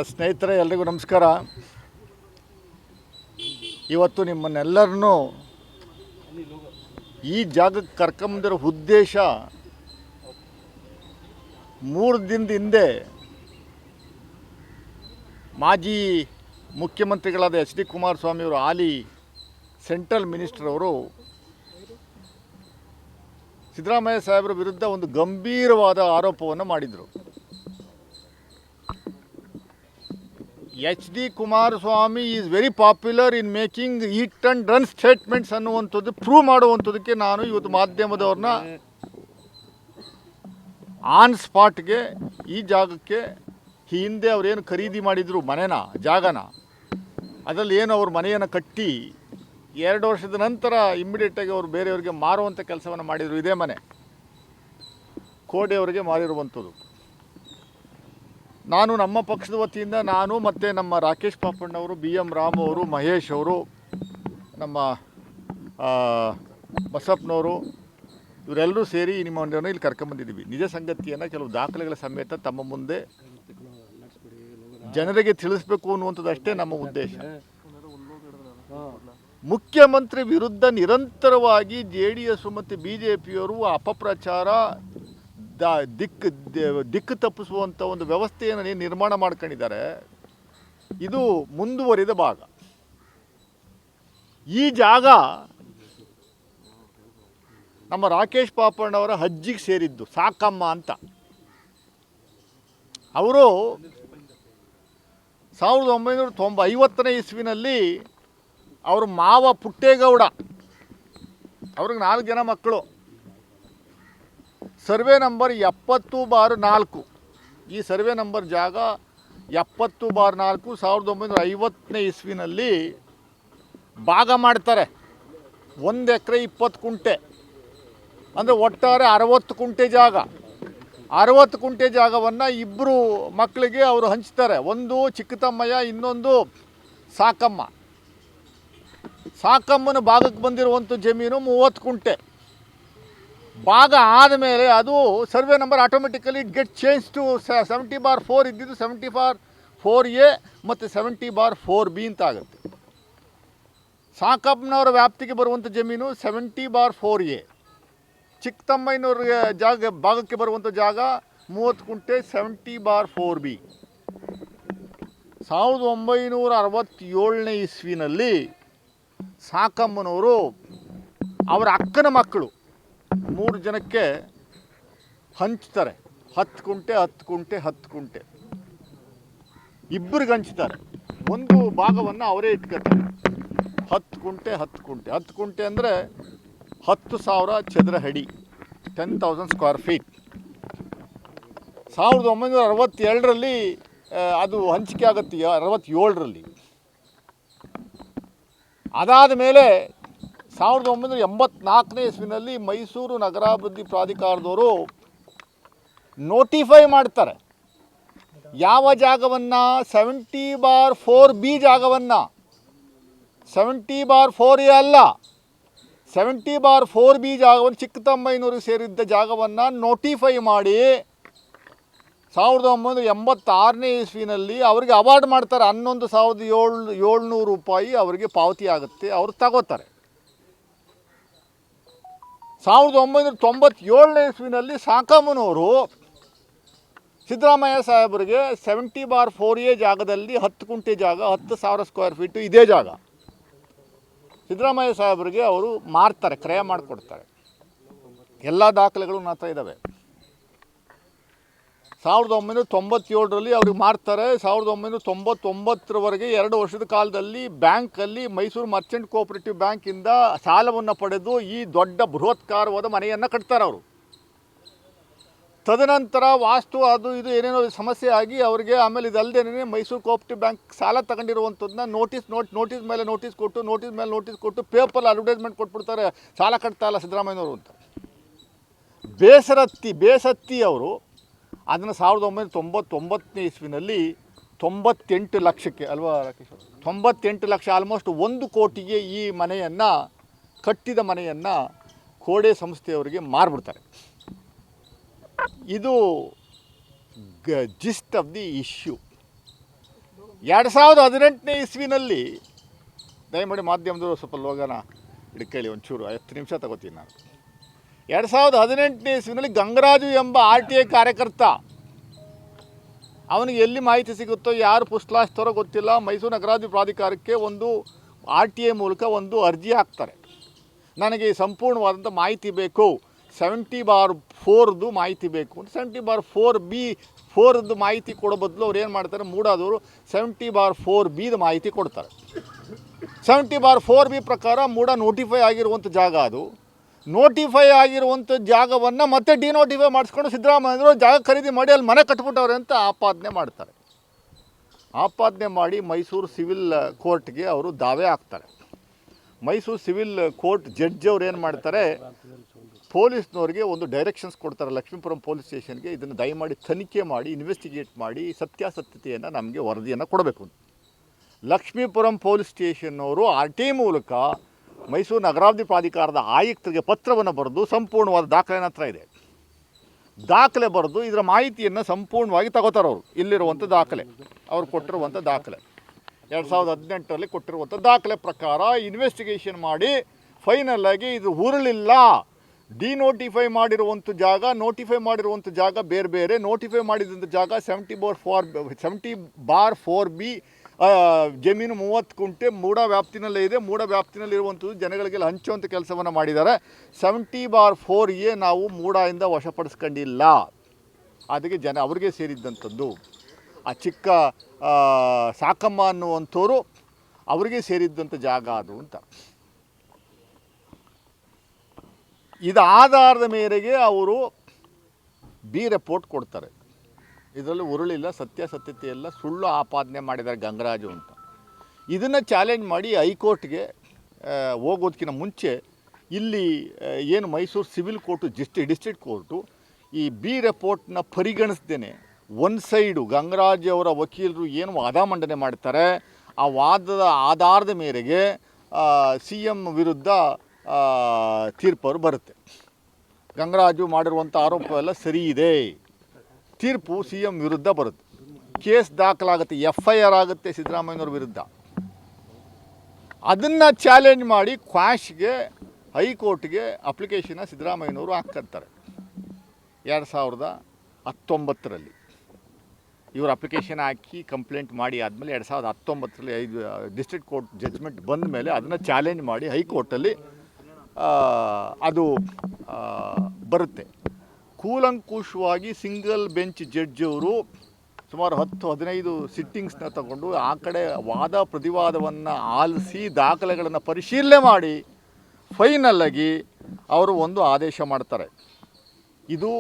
ಸ್ನೇಹಿತರೆ, ಎಲ್ರಿಗೂ ನಮಸ್ಕಾರ. ಇವತ್ತು ನಿಮ್ಮನ್ನೆಲ್ಲರನ್ನೂ ಈ ಜಾಗಕ್ಕೆ ಕರ್ಕೊಂಬಂದಿರೋ ಉದ್ದೇಶ, 3 ದಿನದ ಹಿಂದೆ ಮಾಜಿ ಮುಖ್ಯಮಂತ್ರಿಗಳಾದ ಎಚ್ ಡಿ ಕುಮಾರಸ್ವಾಮಿ ಅವರು, ಹಾಲಿ ಸೆಂಟ್ರಲ್ ಮಿನಿಸ್ಟರ್ ಅವರು ಸಿದ್ದರಾಮಯ್ಯ ಸಾಹೇಬರ ವಿರುದ್ಧ ಒಂದು ಗಂಭೀರವಾದ ಆರೋಪವನ್ನು ಮಾಡಿದರು. H D Kumaraswamy is very popular in making hit and run statements ಅನ್ನುವಂಥದ್ದು ಪ್ರೂವ್ ಮಾಡುವಂಥದ್ದಕ್ಕೆ ನಾನು ಇವತ್ತು ಮಾಧ್ಯಮದವ್ರನ್ನ ಆನ್ ಸ್ಪಾಟ್ಗೆ ಈ ಜಾಗಕ್ಕೆ, ಹಿಂದೆ ಅವರೇನು ಖರೀದಿ ಮಾಡಿದರು ಜಾಗನ, ಅದರಲ್ಲಿ ಏನು ಅವ್ರ ಮನೆಯನ್ನು ಕಟ್ಟಿ 2 ವರ್ಷದ ನಂತರ ಇಮ್ಮಿಡಿಯೇಟಾಗಿ ಅವರು ಬೇರೆಯವರಿಗೆ ಮಾರುವಂಥ ಕೆಲಸವನ್ನು ಮಾಡಿದರು. ಇದೇ ಮನೆ ಕೋಡೆಯವರಿಗೆ ಮಾರಿರುವಂಥದ್ದು. ನಾನು ನಮ್ಮ ಪಕ್ಷದ ವತಿಯಿಂದ ಮತ್ತು ನಮ್ಮ ರಾಕೇಶ್ ಪಾಪಣ್ಣವರು, ಬಿ ಎಂ ರಾಮ್ ಅವರು, ಮಹೇಶ್ ಅವರು, ನಮ್ಮ ಬಸಪ್ಪನವರು, ಇವರೆಲ್ಲರೂ ಸೇರಿ ನಿಮ್ಮನ್ನು ಇಲ್ಲಿ ಕರ್ಕೊಂಬಂದಿದ್ದೀವಿ. ನಿಜ ಸಂಗತಿಯನ್ನು ಕೆಲವು ದಾಖಲೆಗಳ ಸಮೇತ ತಮ್ಮ ಮುಂದೆ ಜನರಿಗೆ ತಿಳಿಸ್ಬೇಕು ಅನ್ನುವಂಥದ್ದು ಅಷ್ಟೇ ನಮ್ಮ ಉದ್ದೇಶ. ಮುಖ್ಯಮಂತ್ರಿ ವಿರುದ್ಧ ನಿರಂತರವಾಗಿ JDS ಮತ್ತು BJPಯವರು ಅಪಪ್ರಚಾರ, ದಿಕ್ಕು ತಪ್ಪಿಸುವಂಥ ಒಂದು ವ್ಯವಸ್ಥೆಯನ್ನು ನಿರ್ಮಾಣ ಮಾಡ್ಕೊಂಡಿದ್ದಾರೆ. ಇದು ಮುಂದುವರಿದ ಭಾಗ. ಈ ಜಾಗ ನಮ್ಮ ರಾಕೇಶ್ ಪಾಪಣ್ಣವರ ಅಜ್ಜಿಗೆ ಸೇರಿದ್ದು, ಸಾಕಮ್ಮ ಅಂತ. ಅವರು 1950ನೇ ಇಸ್ವಿನಲ್ಲಿ ಅವ್ರ ಮಾವ ಪುಟ್ಟೇಗೌಡ, ಅವ್ರಿಗೆ 4 ಜನ ಮಕ್ಕಳು, ಸರ್ವೆ ನಂಬರ್ 70/4, ಈ ಸರ್ವೆ ನಂಬರ್ ಜಾಗ 70/4, 1950ನೇ ಇಸ್ವಿನಲ್ಲಿ ಭಾಗ ಮಾಡ್ತಾರೆ. 1 ಎಕರೆ 20 ಕುಂಟೆ, ಅಂದರೆ ಒಟ್ಟಾರೆ 60 ಕುಂಟೆ ಜಾಗ. 60 ಕುಂಟೆ ಜಾಗವನ್ನು 2 ಮಕ್ಕಳಿಗೆ ಅವರು ಹಂಚ್ತಾರೆ. ಒಂದು ಚಿಕ್ಕತಮ್ಮಯ್ಯ, ಇನ್ನೊಂದು ಸಾಕಮ್ಮ. ಸಾಕಮ್ಮನ ಭಾಗಕ್ಕೆ ಬಂದಿರುವಂಥ ಜಮೀನು 30 ಕುಂಟೆ. ಭಾಗ ಆದಮೇಲೆ ಅದು survey number automatically it get change to 70/4 ಇದ್ದಿದ್ದು 70/4A ಮತ್ತು 70/4B ಅಂತ ಆಗುತ್ತೆ. ಸಾಕಮ್ಮನವರ ವ್ಯಾಪ್ತಿಗೆ ಬರುವಂಥ ಜಮೀನು 70/4A. ಚಿಕ್ಕತಮ್ಮಯ್ಯನವ್ರಿಗೆ ಭಾಗಕ್ಕೆ ಬರುವಂಥ ಜಾಗ 30 ಕುಂಟೆ 70/4B. 1967ನೇ ಇಸ್ವಿನಲ್ಲಿ ಸಾಕಮ್ಮನವರು ಅವರ ಅಕ್ಕನ ಮಕ್ಕಳು 3 ಜನಕ್ಕೆ ಹಂಚ್ತಾರೆ. 10 ಕುಂಟೆ 10 ಕುಂಟೆ 10 ಕುಂಟೆ ಇಬ್ಬರಿಗೆ ಹಂಚ್ತಾರೆ. ಒಂದು ಭಾಗವನ್ನು ಅವರೇ ಇಟ್ಕೊತಾರೆ. 10 ಕುಂಟೆ 10 ಕುಂಟೆ 10 ಕುಂಟೆ ಅಂದರೆ 10,000 ಚದರ ಅಡಿ, 10,000 ಸ್ಕ್ವೇರ್ ಫೀಟ್. 1962ರಲ್ಲಿ ಅದು ಹಂಚಿಕೆ ಆಗುತ್ತೆ, 67ರಲ್ಲಿ. ಅದಾದ ಮೇಲೆ 1984ನೇ ಇಸ್ವಿನಲ್ಲಿ ಮೈಸೂರು ನಗರಾಭಿವೃದ್ಧಿ ಪ್ರಾಧಿಕಾರದವರು ನೋಟಿಫೈ ಮಾಡ್ತಾರೆ. ಯಾವ ಜಾಗವನ್ನು? 70/4B ಜಾಗವನ್ನು, 70/4A ಅಲ್ಲ, 70/4B ಜಾಗವನ್ನು, ಚಿಕ್ಕತಮ್ಮಯ್ಯನವ್ರಿಗೆ ಸೇರಿದ್ದ ಜಾಗವನ್ನು ನೋಟಿಫೈ ಮಾಡಿ 1986ನೇ ಇಸ್ವಿನಲ್ಲಿ ಅವರಿಗೆ ಅವಾರ್ಡ್ ಮಾಡ್ತಾರೆ. 11,700 ರೂಪಾಯಿ ಅವರಿಗೆ ಪಾವತಿ ಆಗುತ್ತೆ, ಅವರು ತಗೋತಾರೆ. 1997ನೇ ಇಸ್ವಿನಲ್ಲಿ ಸಾಕಮ್ಮನವರು ಸಿದ್ದರಾಮಯ್ಯ ಸಾಹೇಬರಿಗೆ 70/4A ಜಾಗದಲ್ಲಿ 10 ಕುಂಟೆ ಜಾಗ, 10,000 ಸ್ಕ್ವೇರ್ ಫೀಟು ಇದೇ ಜಾಗ ಸಿದ್ದರಾಮಯ್ಯ ಸಾಹೇಬರಿಗೆ ಅವರು ಮಾರ್ತಾರೆ, ಕ್ರಯ ಮಾಡಿಕೊಡ್ತಾರೆ. ಎಲ್ಲ ದಾಖಲೆಗಳು ನನ್ನ ಹತ್ರ ಇದ್ದಾವೆ. 1997ರಲ್ಲಿ ಅವ್ರಿಗೆ ಮಾರ್ತಾರೆ. 1999ರವರೆಗೆ 2 ವರ್ಷದ ಕಾಲದಲ್ಲಿ ಬ್ಯಾಂಕಲ್ಲಿ, ಮೈಸೂರು ಮರ್ಚೆಂಟ್ ಕೋಆಪರೇಟಿವ್ ಬ್ಯಾಂಕಿಂದ ಸಾಲವನ್ನು ಪಡೆದು ಈ ದೊಡ್ಡ ಬೃಹತ್ಕಾರವಾದ ಮನೆಯನ್ನು ಕಟ್ತಾರೆ ಅವರು. ತದನಂತರ ವಾಸ್ತು ಅದು ಇದು ಏನೇನೋ ಸಮಸ್ಯೆ ಆಗಿ ಅವರಿಗೆ, ಆಮೇಲೆ ಇದಲ್ಲದೇನೆ ಮೈಸೂರು ಕೋಆಪರೇಟಿವ್ ಬ್ಯಾಂಕ್ ಸಾಲ ತಗೊಂಡಿರುವಂಥದ್ದನ್ನ ನೋಟಿಸ್ ಮೇಲೆ ನೋಟಿಸ್ ಕೊಟ್ಟು ಪೇಪರ್ ಅಡ್ವರ್ಟೈಸ್ಮೆಂಟ್ ಕೊಟ್ಬಿಡ್ತಾರೆ, ಸಾಲ ಕಟ್ತಾ ಇಲ್ಲ ಸಿದ್ದರಾಮಯ್ಯನವರು ಅಂತ. ಬೇಸತ್ತಿ ಅವರು ಅದನ್ನು 1999ನೇ ಇಸ್ವಿನಲ್ಲಿ 98 ಲಕ್ಷಕ್ಕೆ ಅಲ್ವಾ ರಾಕೇಶ್, 98 ಲಕ್ಷ, ಆಲ್ಮೋಸ್ಟ್ 1 ಕೋಟಿಗೆ ಈ ಮನೆಯನ್ನು, ಕಟ್ಟಿದ ಮನೆಯನ್ನು ಕೋಡೆ ಸಂಸ್ಥೆಯವರಿಗೆ ಮಾರಿಬಿಡ್ತಾರೆ. ಇದು ಜಿಸ್ಟ್ ಆಫ್ ದಿ ಇಶ್ಯೂ. 2018ನೇ ಇಸ್ವಿನಲ್ಲಿ, ದಯಮಾಡಿ ಮಾಧ್ಯಮದವರು ಸ್ವಲ್ಪ ಲೋಗನ ಹಿಡ್ಕೊಳ್ಳಿ ಒಂಚೂರು 10 ನಿಮಿಷ ತಗೋತೀನಿ ನಾನು. 2018ನೇ ಇಸ್ವಿನಲ್ಲಿ ಗಂಗರಾಜು ಎಂಬ RTI ಕಾರ್ಯಕರ್ತ, ಅವನಿಗೆ ಎಲ್ಲಿ ಮಾಹಿತಿ ಸಿಗುತ್ತೋ, ಯಾರು ಪುಸ್ತಲಾಯಿಸ್ತಾರೋ ಗೊತ್ತಿಲ್ಲ, ಮೈಸೂರು ನಗರಾಭಿವೃದ್ಧಿ ಪ್ರಾಧಿಕಾರಕ್ಕೆ ಒಂದು RTI ಮೂಲಕ ಒಂದು ಅರ್ಜಿ ಹಾಕ್ತಾರೆ. ನನಗೆ ಸಂಪೂರ್ಣವಾದಂಥ ಮಾಹಿತಿ ಬೇಕು, 70/4ದು ಮಾಹಿತಿ ಬೇಕು ಅಂತ. 70/4B ಮಾಹಿತಿ ಕೊಡೋ ಬದಲು ಅವ್ರು ಏನು ಮಾಡ್ತಾರೆ, ಮೂಡಾದವರು 70/4Bದ ಮಾಹಿತಿ ಕೊಡ್ತಾರೆ. 70/4B ಪ್ರಕಾರ ಮೂಡ ನೋಟಿಫೈ ಆಗಿರುವಂಥ ಜಾಗ, ಅದು ನೋಟಿಫೈ ಆಗಿರುವಂಥ ಜಾಗವನ್ನು ಮತ್ತೆ ಡಿನೋಟಿಫೈ ಮಾಡಿಸ್ಕೊಂಡು ಸಿದ್ದರಾಮಯ್ಯವರು ಜಾಗ ಖರೀದಿ ಮಾಡಿ ಅಲ್ಲಿ ಮನೆ ಕಟ್ಬಿಟ್ಟವ್ರೆ ಅಂತ ಆಪಾದನೆ ಮಾಡ್ತಾರೆ. ಆಪಾದನೆ ಮಾಡಿ ಮೈಸೂರು ಸಿವಿಲ್ ಕೋರ್ಟ್ಗೆ ಅವರು ದಾವೆ ಹಾಕ್ತಾರೆ. ಮೈಸೂರು ಸಿವಿಲ್ ಕೋರ್ಟ್ ಜಡ್ಜ್ ಅವ್ರು ಏನು ಮಾಡ್ತಾರೆ, ಪೊಲೀಸ್ನವ್ರಿಗೆ ಒಂದು ಡೈರೆಕ್ಷನ್ಸ್ ಕೊಡ್ತಾರೆ, ಲಕ್ಷ್ಮೀಪುರಂ ಪೊಲೀಸ್ ಸ್ಟೇಷನ್ಗೆ, ಇದನ್ನು ದಯಮಾಡಿ ತನಿಖೆ ಮಾಡಿ, ಇನ್ವೆಸ್ಟಿಗೇಟ್ ಮಾಡಿ, ಸತ್ಯಾಸತ್ಯತೆಯನ್ನು ನಮಗೆ ವರದಿಯನ್ನು ಕೊಡಬೇಕು. ಲಕ್ಷ್ಮೀಪುರಂ ಪೊಲೀಸ್ ಸ್ಟೇಷನ್ನವರು RTI ಮೂಲಕ ಮೈಸೂರು ನಗರಾಭಿವೃದ್ಧಿ ಪ್ರಾಧಿಕಾರದ ಆಯುಕ್ತರಿಗೆ ಪತ್ರವನ್ನು ಬರೆದು, ಸಂಪೂರ್ಣವಾದ ದಾಖಲೆ ಹತ್ರ ಇದೆ, ದಾಖಲೆ ಬರೆದು ಇದರ ಮಾಹಿತಿಯನ್ನು ಸಂಪೂರ್ಣವಾಗಿ ತಗೋತಾರೆ ಅವರು. ಇಲ್ಲಿರುವಂಥ ದಾಖಲೆ, ಅವ್ರು ಕೊಟ್ಟಿರುವಂಥ ದಾಖಲೆ 2018ರಲ್ಲಿ ಕೊಟ್ಟಿರುವಂಥ ದಾಖಲೆ ಪ್ರಕಾರ ಇನ್ವೆಸ್ಟಿಗೇಷನ್ ಮಾಡಿ ಫೈನಲ್ ಆಗಿ ಇದು ಉರುಳಿಲ್ಲ, ಡಿನೋಟಿಫೈ ಮಾಡಿರುವಂಥ ಜಾಗ, ನೋಟಿಫೈ ಮಾಡಿರುವಂಥ ಜಾಗ ಬೇರೆ ಬೇರೆ, ನೋಟಿಫೈ ಮಾಡಿದಂಥ ಜಾಗ 70/4B ಜಮೀನು 30 ಕುಂಟೆ ಮೂಡ ವ್ಯಾಪ್ತಿನಲ್ಲೇ ಇದೆ. ಮೂಡ ವ್ಯಾಪ್ತಿನಲ್ಲಿರುವಂಥದ್ದು ಜನಗಳಿಗೆಲ್ಲ ಹಂಚುವಂಥ ಕೆಲಸವನ್ನು ಮಾಡಿದ್ದಾರೆ. 70/4A ನಾವು ಮೂಡದಿಂದ ವಶಪಡಿಸ್ಕೊಂಡಿಲ್ಲ, ಅದಕ್ಕೆ ಅವ್ರಿಗೆ ಸೇರಿದ್ದಂಥದ್ದು. ಆ ಚಿಕ್ಕ ಸಾಕಮ್ಮ ಅನ್ನುವಂಥವ್ರು ಅವರಿಗೆ ಸೇರಿದ್ದಂಥ ಜಾಗ ಅದು ಅಂತ. ಇದು ಆಧಾರದ ಮೇರೆಗೆ ಅವರು B ರಿಪೋರ್ಟ್ ಕೊಡ್ತಾರೆ. ಇದರಲ್ಲಿ ಉರುಳಿಲ್ಲ, ಸತ್ಯಾಸತ್ಯತೆ ಎಲ್ಲ, ಸುಳ್ಳು ಆಪಾದನೆ ಮಾಡಿದ್ದಾರೆ ಗಂಗರಾಜು ಅಂತ. ಇದನ್ನು ಚಾಲೆಂಜ್ ಮಾಡಿ ಹೈಕೋರ್ಟ್ಗೆ ಹೋಗೋದಕ್ಕಿಂತ ಮುಂಚೆ ಇಲ್ಲಿ ಏನು Mysuru civil court district court ಈ B ರಿಪೋರ್ಟ್ನ ಪರಿಗಣಿಸ್ದೇನೆ ಒಂದು ಸೈಡು ಗಂಗರಾಜು ಅವರ ವಕೀಲರು ಏನು ವಾದ ಮಂಡನೆ ಮಾಡ್ತಾರೆ, ಆ ವಾದದ ಆಧಾರದ ಮೇರೆಗೆ CM ವಿರುದ್ಧ ತೀರ್ಪು ಬರುತ್ತೆ. ಗಂಗರಾಜು ಮಾಡಿರುವಂಥ ಆರೋಪ ಎಲ್ಲ ಸರಿ ಇದೆ, ತೀರ್ಪು CM ವಿರುದ್ಧ ಬರುತ್ತೆ, ಕೇಸ್ ದಾಖಲಾಗುತ್ತೆ, FIR ಆಗುತ್ತೆ ಸಿದ್ದರಾಮಯ್ಯನವ್ರ ವಿರುದ್ಧ. ಅದನ್ನು ಚಾಲೆಂಜ್ ಮಾಡಿ ಕ್ವಾಶ್ಗೆ ಹೈಕೋರ್ಟ್ಗೆ ಅಪ್ಲಿಕೇಶನ್ನ ಸಿದ್ದರಾಮಯ್ಯನವರು ಹಾಕ್ತಾರೆ 2019ರಲ್ಲಿ. ಇವರು ಅಪ್ಲಿಕೇಶನ್ ಹಾಕಿ ಕಂಪ್ಲೇಂಟ್ ಮಾಡಿ ಆದಮೇಲೆ 2019ರಲ್ಲಿ ಡಿಸ್ಟ್ರಿಕ್ಟ್ ಕೋರ್ಟ್ ಜಡ್ಜ್ಮೆಂಟ್ ಬಂದ ಮೇಲೆ ಅದನ್ನು ಚಾಲೆಂಜ್ ಮಾಡಿ ಹೈಕೋರ್ಟಲ್ಲಿ ಅದು ಬರುತ್ತೆ. ಕೂಲಂಕುಷವಾಗಿ ಸಿಂಗಲ್ ಬೆಂಚ್ ಜಡ್ಜ್ ಅವರು ಸುಮಾರು 10-15 ಸಿಟ್ಟಿಂಗ್ಸ್ನ ತಗೊಂಡು ಆ ಕಡೆ ವಾದ ಪ್ರತಿವಾದವನ್ನು ಆಲಿಸಿ ದಾಖಲೆಗಳನ್ನು ಪರಿಶೀಲನೆ ಮಾಡಿ ಫೈನಲ್ಲಾಗಿ ಅವರು ಒಂದು ಆದೇಶ ಮಾಡ್ತಾರೆ. ಇದು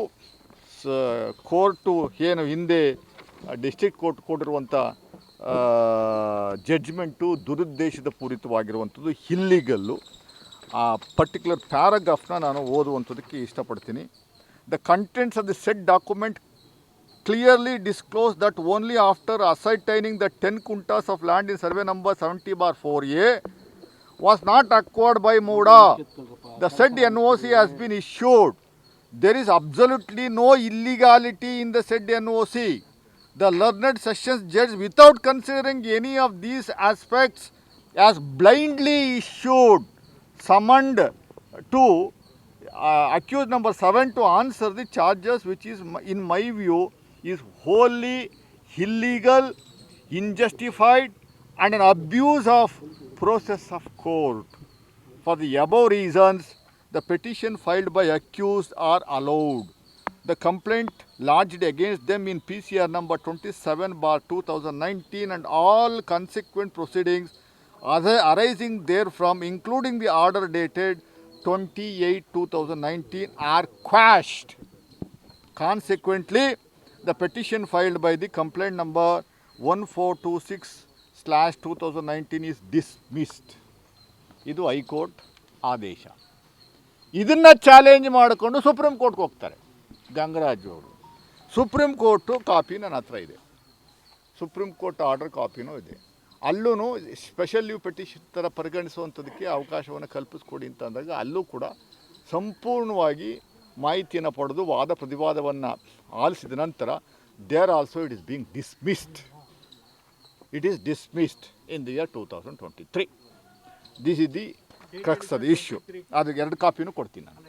ಕೋರ್ಟು ಏನು ಹಿಂದೆ ಡಿಸ್ಟ್ರಿಕ್ಟ್ ಕೋರ್ಟ್ ಕೊಟ್ಟಿರುವಂಥ ಜಡ್ಜ್ಮೆಂಟು ದುರುದ್ದೇಶದ ಪೂರಿತವಾಗಿರುವಂಥದ್ದು, ಇಲ್ಲಿಗಲ್ಲು. ಆ ಪರ್ಟಿಕ್ಯುಲರ್ ಪ್ಯಾರಾಗ್ರಾಫ್ನ ನಾನು ಓದುವಂಥದ್ದಕ್ಕೆ ಇಷ್ಟಪಡ್ತೀನಿ. The contents of the said document clearly disclose that only after ascertaining that 10 kuntas of land in survey number 70/4A was not acquired by Muda, the said NOC has been issued. There is absolutely no illegality in the said NOC. The learned sessions judge, without considering any of these aspects, has blindly issued summoned to accused number 7 to answer the charges, which is in my view is wholly illegal, unjustified and an abuse of process of court. For the above reasons, the petition filed by accused are allowed. The complaint lodged against them in PCR number 27/2019 and all consequent proceedings arising therefrom, including the order dated 28/2019, are quashed. Consequently, the petition filed by the complaint number 1426/2019 is dismissed. ಇದು high court ಆದೇಶ. ಇದನ್ನು challenge ಮಾಡಿಕೊಂಡು supreme ಕೋರ್ಟ್ಗೆ ಹೋಗ್ತಾರೆ ಗಂಗರಾಜು ಅವರು. Supreme court copy ನನ್ನ ಹತ್ರ ಇದೆ, ಸುಪ್ರೀಂ ಕೋರ್ಟ್ ಆರ್ಡರ್ ಕಾಪಿನೂ ಇದೆ. ಅಲ್ಲೂ ಸ್ಪೆಷಲ್ ಲೀವ್ ಪೆಟಿಷನ್ ಥರ ಪರಿಗಣಿಸುವಂಥದ್ದಕ್ಕೆ ಅವಕಾಶವನ್ನು ಕಲ್ಪಿಸ್ಕೊಡಿ ಅಂತ ಅಂದಾಗ ಅಲ್ಲೂ ಕೂಡ ಸಂಪೂರ್ಣವಾಗಿ ಮಾಹಿತಿಯನ್ನು ಪಡೆದು ವಾದ ಪ್ರತಿವಾದವನ್ನು ಆಲಿಸಿದ ನಂತರ there also it is being dismissed. It is dismissed in the year 2023. This is the crux of the issue. ಅದಕ್ಕೆ 2 ಕಾಪಿನೂ ಕೊಡ್ತೀನಿ ನಾನು.